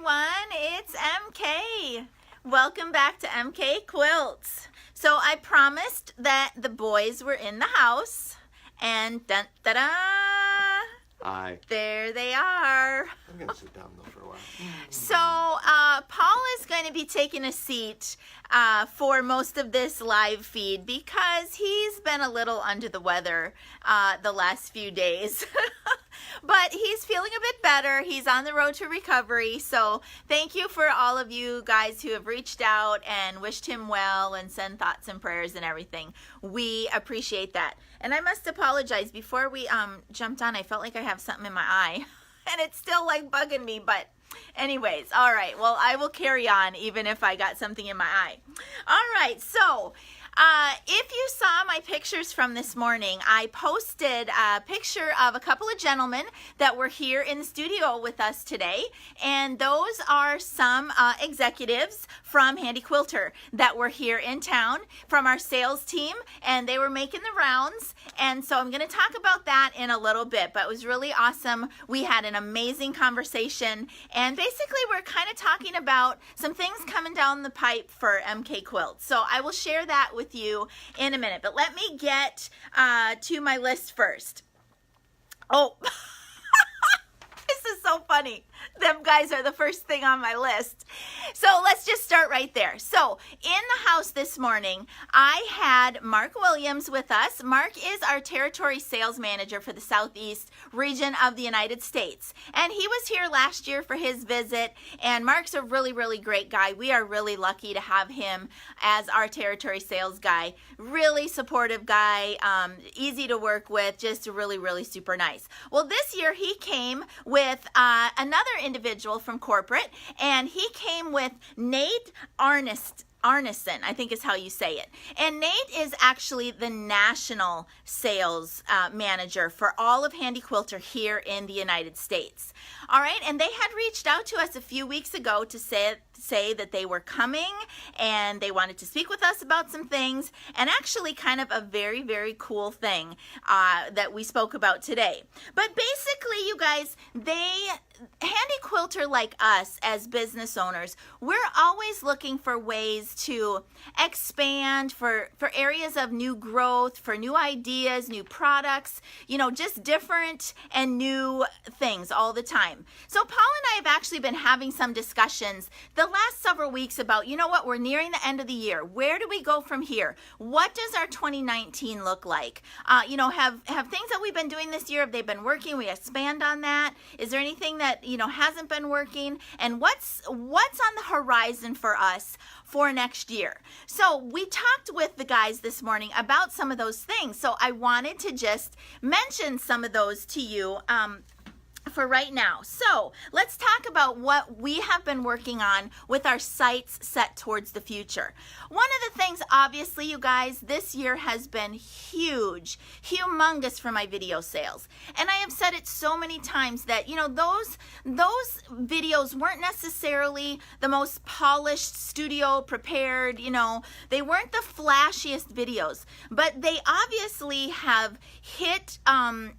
everyone, it's MK. Welcome back to MK Quilts. So I promised that the boys were in the house, and dun da da! Hi. There they are. I'm going to sit down though for a while. So Paul is going to be taking a seat for most of this live feed because he's been a little under the weather the last few days. But he's feeling a bit better. He's on the road to recovery. So thank you for all of you guys who have reached out and wished him well and sent thoughts and prayers and everything. We appreciate that. And I must apologize. Before we jumped on, I felt like I have something in my eye. And it's still like bugging me, but anyways, all right. Well, I will carry on even if I got something in my eye. All right, so if you saw my pictures from this morning, I posted a picture of a couple of gentlemen that were here in the studio with us today, and those are some executives from HandiQuilter that were here in town from our sales team, and they were making the rounds, and so I'm going to talk about that in a little bit, but it was really awesome. We had an amazing conversation, and basically we're kind of talking about some things coming down the pipe for MK Quilt, so I will share that with you in a minute, but let me get to my list first. Oh, this is so funny. Them guys are the first thing on my list. So let's just start right there. So in the house this morning, I had Mark Williams with us. Mark is our territory sales manager for the Southeast region of the United States. And he was here last year for his visit. And Mark's a really, really great guy. We are really lucky to have him as our territory sales guy. Really supportive guy, easy to work with, just really, really super nice. Well, this year he came with another individual from corporate, and he came with Nate Arneson, I think is how you say it. And Nate is actually the national sales manager for all of HandiQuilter here in the United States. All right, and they had reached out to us a few weeks ago to say that they were coming and they wanted to speak with us about some things, and actually kind of a very, very cool thing that we spoke about today. But basically, you guys, HandiQuilter, like us as business owners, we're always looking for ways to expand, for areas of new growth, for new ideas, new products, you know, just different and new things all the time. So Paul and I have actually been having some discussions the last several weeks about, you know what, we're nearing the end of the year. Where do we go from here? What does our 2019 look like? You know, have things that we've been doing this year, have they been working? We expand on that. Is there anything that, you know, hasn't been working? And what's on the horizon for us for next year? So we talked with the guys this morning about some of those things. So I wanted to just mention some of those to you for right now. So let's talk about what we have been working on with our sights set towards the future. One of the things, obviously, you guys, this year has been huge, humongous for my video sales. And I have said it so many times that, you know, those videos weren't necessarily the most polished, studio prepared, you know, they weren't the flashiest videos, but they obviously have hit,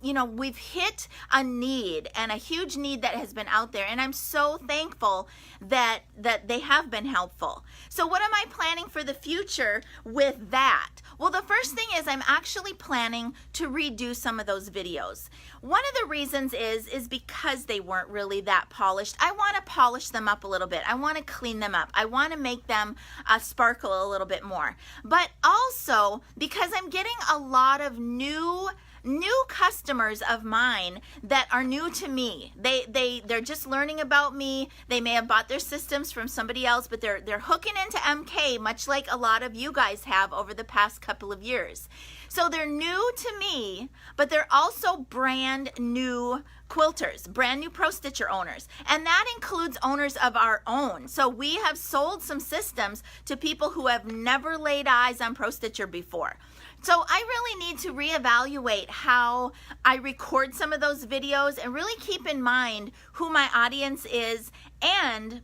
you know, we've hit a need, and a huge need that has been out there, and I'm so thankful that they have been helpful. So what am I planning for the future with that? Well, the first thing is I'm actually planning to redo some of those videos. One of the reasons is because they weren't really that polished. I want to polish them up a little bit. I want to clean them up. I want to make them sparkle a little bit more. But also because I'm getting a lot of new customers of mine that are new to me. They're just learning about me. They may have bought their systems from somebody else, but they're hooking into MK, much like a lot of you guys have over the past couple of years. So they're new to me, but they're also brand new quilters, brand new Pro Stitcher owners, and that includes owners of our own. So we have sold some systems to people who have never laid eyes on Pro Stitcher before. So I really need to reevaluate how I record some of those videos and really keep in mind who my audience is and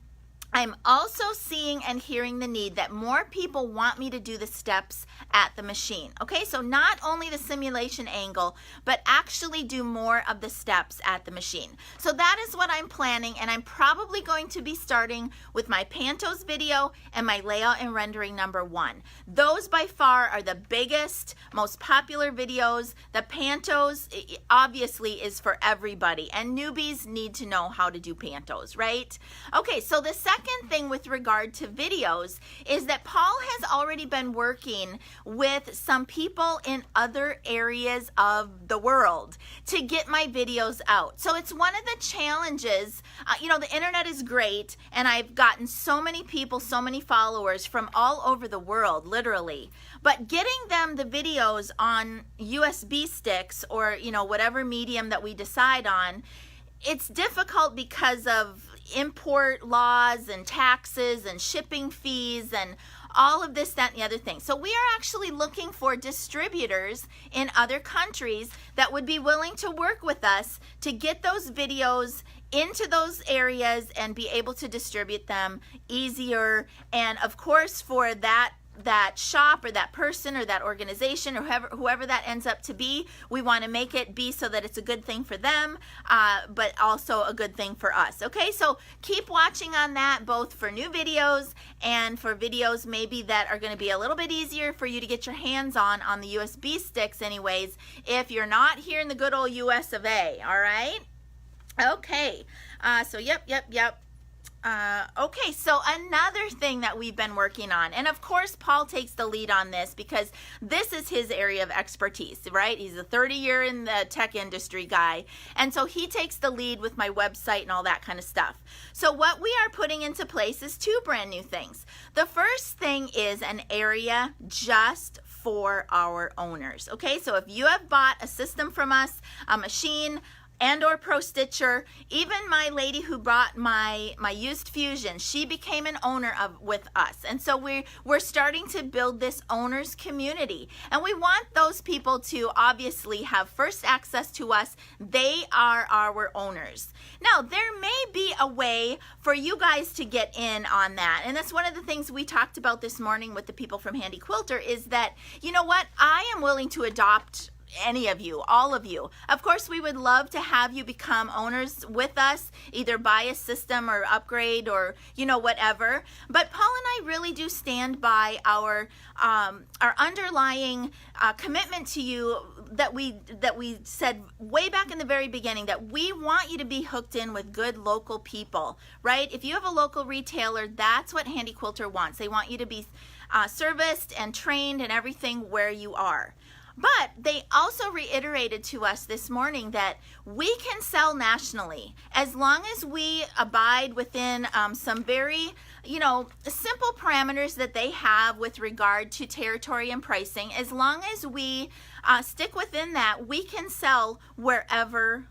I'm also seeing and hearing the need that more people want me to do the steps at the machine. Okay, so not only the simulation angle, but actually do more of the steps at the machine. So that is what I'm planning, and I'm probably going to be starting with my Pantos video and my layout and rendering #1. Those by far are the biggest, most popular videos. The Pantos obviously is for everybody, and newbies need to know how to do Pantos, right? Okay, so the second thing with regard to videos is that Paul has already been working with some people in other areas of the world to get my videos out. So it's one of the challenges. You know, the internet is great, and I've gotten so many people, so many followers from all over the world, literally. But getting them the videos on USB sticks or, you know, whatever medium that we decide on, it's difficult because of import laws and taxes and shipping fees and all of this, that, and the other thing. So we are actually looking for distributors in other countries that would be willing to work with us to get those videos into those areas and be able to distribute them easier. And of course, for that shop or that person or that organization or whoever that ends up to be, we want to make it be so that it's a good thing for them, but also a good thing for us. Okay, so keep watching on that, both for new videos and for videos maybe that are going to be a little bit easier for you to get your hands on the USB sticks anyways, if you're not here in the good old US of A. All right, okay, so yep. Okay, so another thing that we've been working on, and of course Paul takes the lead on this because this is his area of expertise, right? He's a 30-year in the tech industry guy, and so he takes the lead with my website and all that kind of stuff. So what we are putting into place is 2 brand new things. The first thing is an area just for our owners, okay? So if you have bought a system from us, a machine, and or Pro Stitcher, even my lady who brought my used Fusion, she became an owner with us. And so we're starting to build this owners community. And we want those people to obviously have first access to us. They are our owners. Now, there may be a way for you guys to get in on that. And that's one of the things we talked about this morning with the people from HandiQuilter is that, you know what, I am willing to adopt any of you, all of you. Of course, we would love to have you become owners with us, either buy a system or upgrade or, you know, whatever. But Paul and I really do stand by our underlying commitment to you that we said way back in the very beginning, that we want you to be hooked in with good local people, right? If you have a local retailer, that's what HandiQuilter wants. They want you to be serviced and trained and everything where you are. But they also reiterated to us this morning that we can sell nationally as long as we abide within some very, you know, simple parameters that they have with regard to territory and pricing. As long as we stick within that, we can sell wherever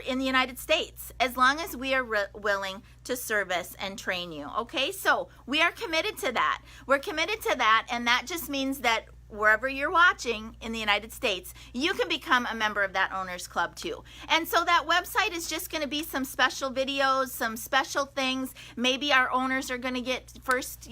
in the United States, as long as we are willing to service and train you. Okay, so we are committed to that. We're committed to that, and that just means that wherever you're watching in the United States, you can become a member of that owners club too. And so that website is just going to be some special videos, some special things. Maybe our owners are going to get first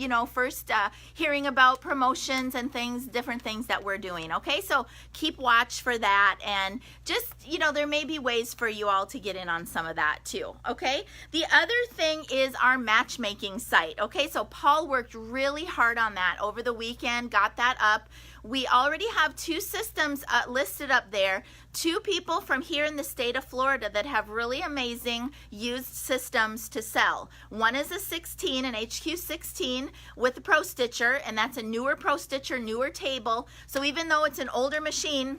hearing about promotions and things, different things that we're doing. Okay, so keep watch for that, and just, you know, there may be ways for you all to get in on some of that too. Okay, the other thing is our matchmaking site. Okay, so Paul worked really hard on that over the weekend, got that up. We already have 2 systems listed up there. 2 people from here in the state of Florida that have really amazing used systems to sell. One is a 16, an HQ 16 with a Pro Stitcher, and that's a newer Pro Stitcher, newer table. So even though it's an older machine,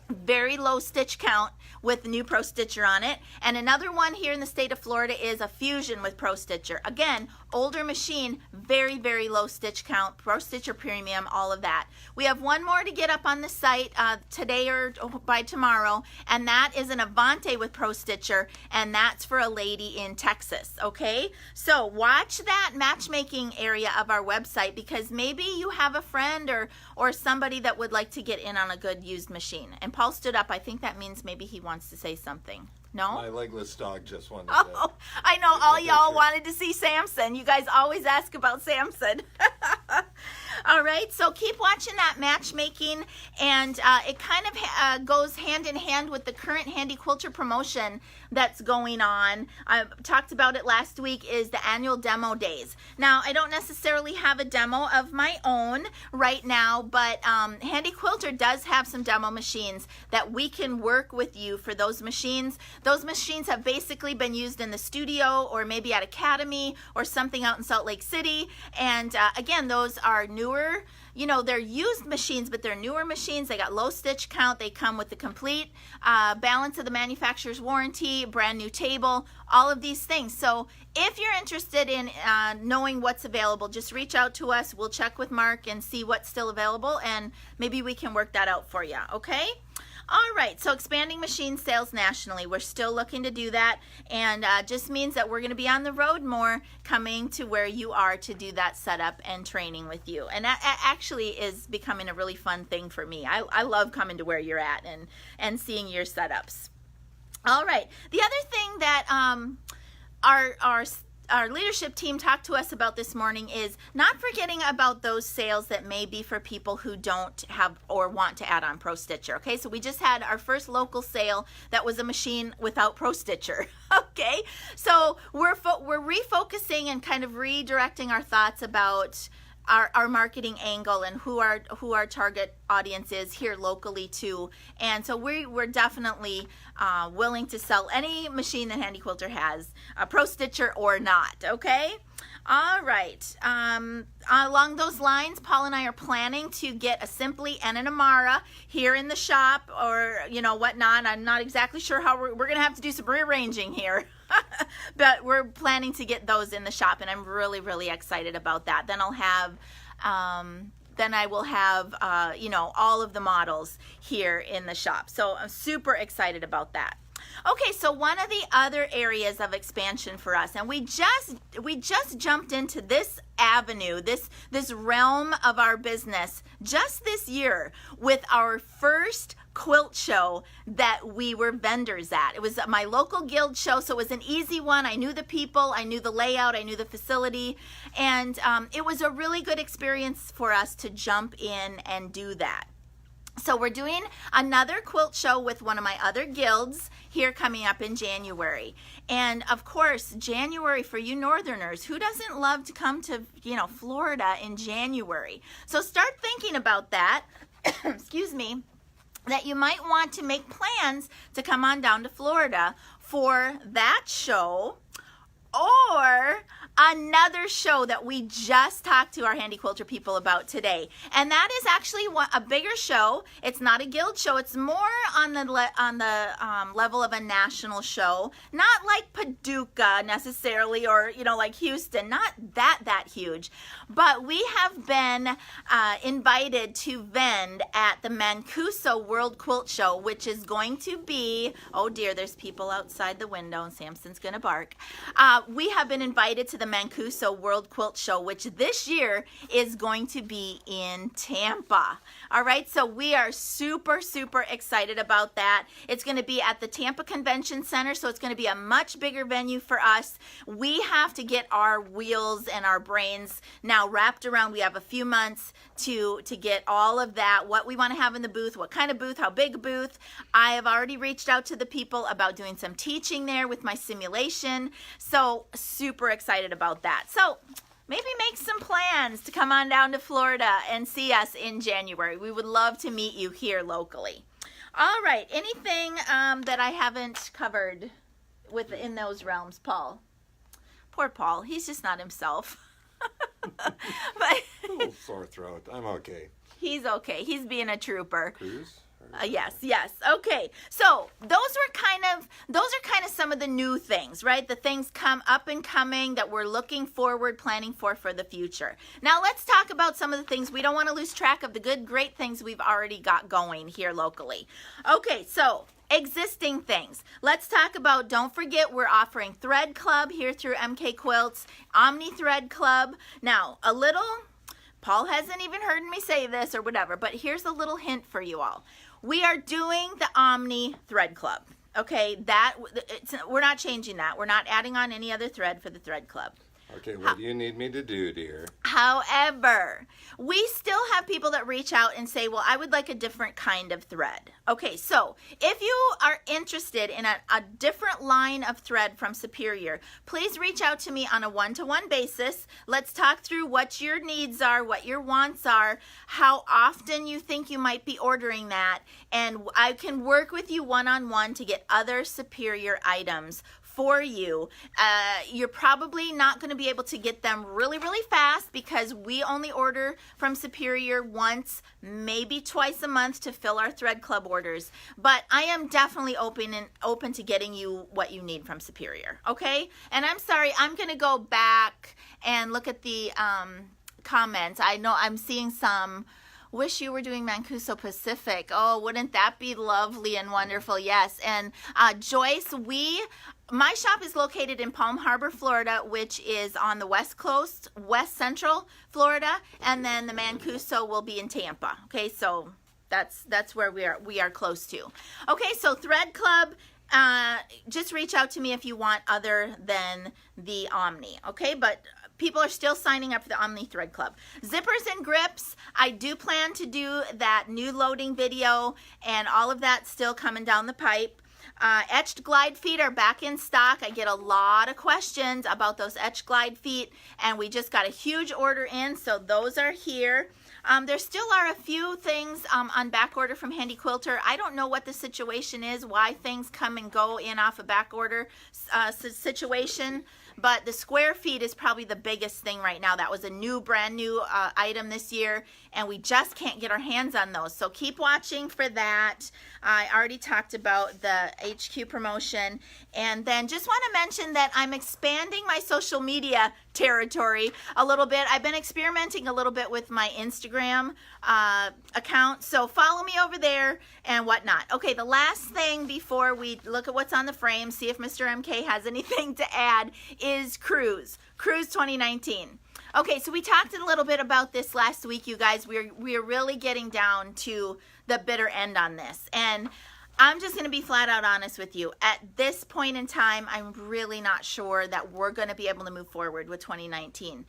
very low stitch count with the new Pro Stitcher on it. And another one here in the state of Florida is a Fusion with Pro Stitcher. Again, older machine, very, very low stitch count, Pro Stitcher Premium, all of that. We have one more to get up on the site today or by tomorrow, and that is an Avante with Pro Stitcher, and that's for a lady in Texas, okay? So watch that matchmaking area of our website, because maybe you have a friend or somebody that would like to get in on a good used machine. And Paul stood up. I think that means maybe he wants to say something. No? My legless dog just wanted Oh, I know all y'all wanted to see Samson. You guys always ask about Samson. All right, so keep watching that matchmaking, and it kind of goes hand in hand with the current HandiQuilter promotion that's going on. I talked about it last week, is the annual demo days. Now, I don't necessarily have a demo of my own right now, but HandiQuilter does have some demo machines that we can work with you for those machines. Those machines have basically been used in the studio or maybe at Academy or something out in Salt Lake City. And again, those are newer, you know, they're used machines, but they're newer machines. They got low stitch count. They come with the complete balance of the manufacturer's warranty, brand new table, all of these things. So if you're interested in knowing what's available, just reach out to us. We'll check with Mark and see what's still available, and maybe we can work that out for you, okay? All right, so expanding machine sales nationally. We're still looking to do that, and just means that we're going to be on the road more, coming to where you are to do that setup and training with you. And that actually is becoming a really fun thing for me. I love coming to where you're at and seeing your setups. All right, the other thing that our leadership team talked to us about this morning is not forgetting about those sales that may be for people who don't have or want to add on Pro Stitcher. Okay, so we just had our first local sale that was a machine without Pro Stitcher. Okay, so we're refocusing and kind of redirecting our thoughts about our marketing angle and who our target audience is here locally too. And so we're definitely willing to sell any machine that HandiQuilter has, a Pro Stitcher or not, okay? All right, along those lines, Paul and I are planning to get a Simply and an Amara here in the shop, or, you know, whatnot. I'm not exactly sure how we're going to have to do some rearranging here. But we're planning to get those in the shop, and I'm really, really excited about that. Then I will have, you know, all of the models here in the shop. So I'm super excited about that. Okay, so one of the other areas of expansion for us, and we just jumped into this avenue, this realm of our business just this year with our first quilt show that we were vendors at. It was my local guild show, so it was an easy one. I knew the people, I knew the layout, I knew the facility, and it was a really good experience for us to jump in and do that. So we're doing another quilt show with one of my other guilds here coming up in January. And of course, January for you Northerners, who doesn't love to come to, you know, Florida in January? So start thinking about that, excuse me, that you might want to make plans to come on down to Florida for that show, or another show that we just talked to our HandiQuilter people about today, and that is actually a bigger show. It's not a guild show. It's more on the level of a national show, not like Paducah necessarily, or, you know, like Houston, not that huge. But we have been invited to vend at the Mancuso World Quilt Show, which is going to be, oh dear, there's people outside the window and Samson's gonna bark. We have been invited to the Mancuso World Quilt Show, which this year is going to be in Tampa. All right, so we are super excited about that. It's going to be at the Tampa Convention Center, so it's going to be a much bigger venue for us. We have to get our wheels and our brains now wrapped around. We have a few months to get all of that, what we want to have in the booth, what kind of booth, how big a booth. I have already reached out to the people about doing some teaching there with my simulation, so super excited about that. So maybe make some plans to come on down to Florida and see us in January. We would love to meet you here locally. All right, anything that I haven't covered in those realms, Paul? Poor Paul, he's just not himself. But a little sore throat. I'm okay. He's okay. He's being a trooper. Cruise? Yes. Okay. So those are kind of some of the new things, right? The things come up and coming that we're looking forward, planning for the future. Now let's talk about some of the things. We don't want to lose track of the good, great things we've already got going here locally. Okay. So existing things. Let's talk about, don't forget, we're offering Thread Club here through MK Quilts, Omni Thread Club. Now, Paul hasn't even heard me say this or whatever, but here's a little hint for you all. We are doing the Omni Thread Club. Okay, we're not changing that. We're not adding on any other thread for the thread club. Okay, what do you need me to do, dear? However, we still have people that reach out and say, well, I would like a different kind of thread. Okay, so if you are interested in a different line of thread from Superior, please reach out to me on a one-to-one basis. Let's talk through what your needs are, what your wants are, how often you think you might be ordering that, and I can work with you one-on-one to get other Superior items for you. You're probably not going to be able to get them really, really fast because we only order from Superior once, maybe twice a month to fill our thread club orders. But I am definitely open to getting you what you need from Superior. Okay? And I'm sorry, I'm going to go back and look at the comments. I know I'm seeing some. Wish you were doing Mancuso Pacific. Oh, wouldn't that be lovely and wonderful? Yes. And Joyce, my shop is located in Palm Harbor, Florida, which is on the west coast, west central Florida, and then the Mancuso will be in Tampa. Okay, so that's where we are close to. Okay, so Thread Club, just reach out to me if you want other than the Omni. Okay, but people are still signing up for the Omni Thread Club. Zippers and grips, I do plan to do that new loading video and all of that still coming down the pipe. Etched glide feet are back in stock. I get a lot of questions about those etched glide feet, and we just got a huge order in, so those are here. There still are a few things on back order from HandiQuilter. I don't know what the situation is, why things come and go in off a back order situation, but the square feet is probably the biggest thing right now. That was a brand new item this year, and we just can't get our hands on those. So keep watching for that. I already talked about the HQ promotion. And then just want to mention that I'm expanding my social media territory a little bit. I've been experimenting a little bit with my Instagram account. So follow me over there and whatnot. Okay, the last thing before we look at what's on the frame, see if Mr. MK has anything to add, is Cruise 2019. Okay, so we talked a little bit about this last week, you guys. We're really getting down to the bitter end on this. And I'm just going to be flat out honest with you. At this point in time, I'm really not sure that we're going to be able to move forward with 2019.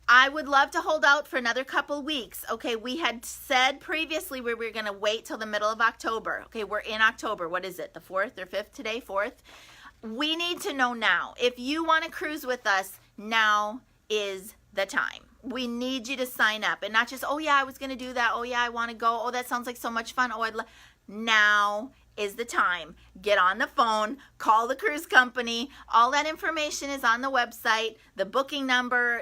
I would love to hold out for another couple weeks. Okay, we had said previously we were going to wait till the middle of October. Okay, we're in October. What is it, the 4th or 5th today? 4th? We need to know now. If you want to cruise with us, now is the time. We need you to sign up and not just, oh yeah, I was going to do that. Oh yeah, I want to go. Oh, that sounds like so much fun. Oh, now is the time. Get on the phone, call the cruise company. All that information is on the website, the booking number,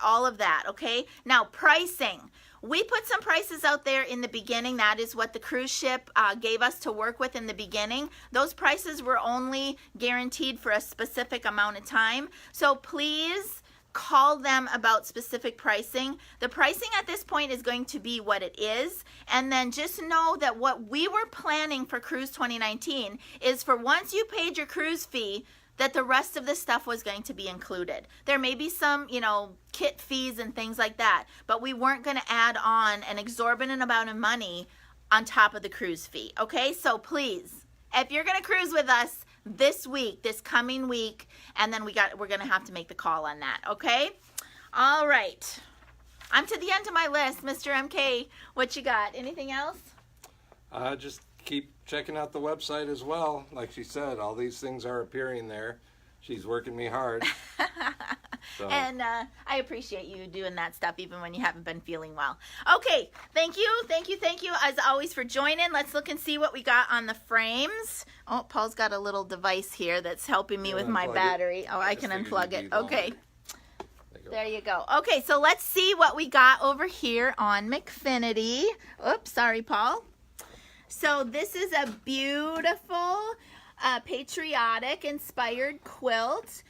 all of that, okay? Now, pricing. We put some prices out there in the beginning. That is what the cruise ship gave us to work with in the beginning. Those prices were only guaranteed for a specific amount of time. So please call them about specific pricing. The pricing at this point is going to be what it is. And then just know that what we were planning for Cruise 2019 is for once you paid your cruise fee, that the rest of the stuff was going to be included. There may be some, kit fees and things like that, but we weren't going to add on an exorbitant amount of money on top of the cruise fee. Okay, so please, if you're going to cruise with us this week, this coming week, and then we're going to have to make the call on that. Okay, all right. I'm to the end of my list, Mr. MK. What you got? Anything else? Just keep checking out the website as well. Like she said, all these things are appearing there. She's working me hard. So. And I appreciate you doing that stuff even when you haven't been feeling well. Okay, thank you as always for joining. Let's look and see what we got on the frames. Oh, Paul's got a little device here that's helping me with my battery. Oh, I can unplug it. Okay. There you go. Okay, so let's see what we got over here on McFinity. Oops, sorry, Paul. So this is a beautiful patriotic inspired quilt.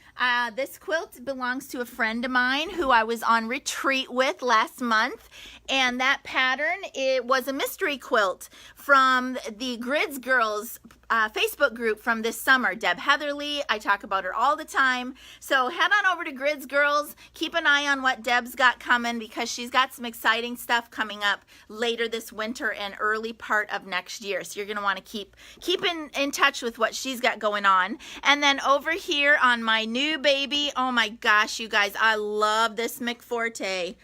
This quilt belongs to a friend of mine who I was on retreat with last month, and that pattern, it was a mystery quilt from the Grids Girls Facebook group from this summer, Deb Heatherly. I talk about her all the time. So head on over to Grids Girls. Keep an eye on what Deb's got coming, because she's got some exciting stuff coming up later this winter and early part of next year. So you're going to want to keep in touch with what she's got going on. And then over here on my new baby, oh my gosh, you guys, I love this McForte.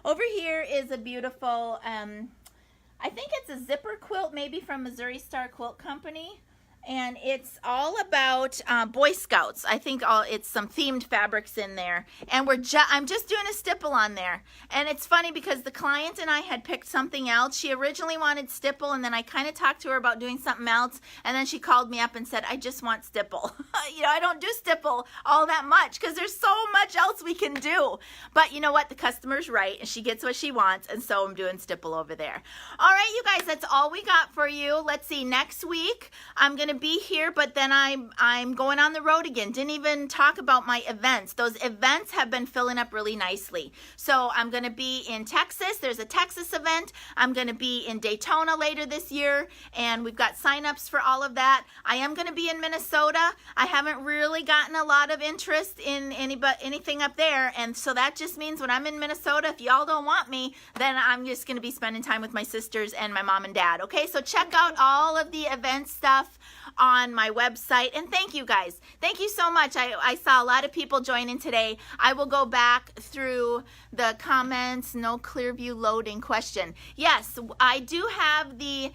Over here is a beautiful, I think it's a zipper quilt, maybe from Missouri Star Quilt Company. And it's all about Boy Scouts. I think it's some themed fabrics in there. And I'm just doing a stipple on there. And it's funny because the client and I had picked something else. She originally wanted stipple, and then I kind of talked to her about doing something else. And then she called me up and said, I just want stipple. You know, I don't do stipple all that much because there's so much else we can do. But you know what? The customer's right, and she gets what she wants. And so I'm doing stipple over there. All right, you guys, that's all we got for you. Let's see, next week I'm going to be here, but then I'm going on the road again. Didn't even talk about my events. Those events have been filling up really nicely. So I'm going to be in Texas. There's a Texas event. I'm going to be in Daytona later this year, and we've got signups for all of that. I am going to be in Minnesota. I haven't really gotten a lot of interest in anything up there, and so that just means when I'm in Minnesota, if y'all don't want me, then I'm just going to be spending time with my sisters and my mom and dad. Okay, so check out all of the event stuff on my website. And thank you guys. Thank you so much. I saw a lot of people join in today. I will go back through the comments. No Clearview loading question. Yes, I do have the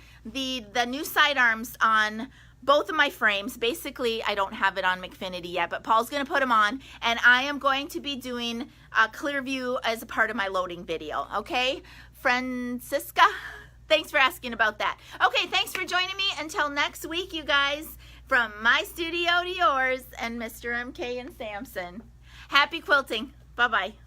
new sidearms on both of my frames. Basically, I don't have it on McFinity yet, but Paul's going to put them on, and I am going to be doing Clearview as a part of my loading video. Okay, Francisca? Thanks for asking about that. Okay, thanks for joining me. Until next week, you guys, from my studio to yours and Mr. MK and Samson. Happy quilting. Bye-bye.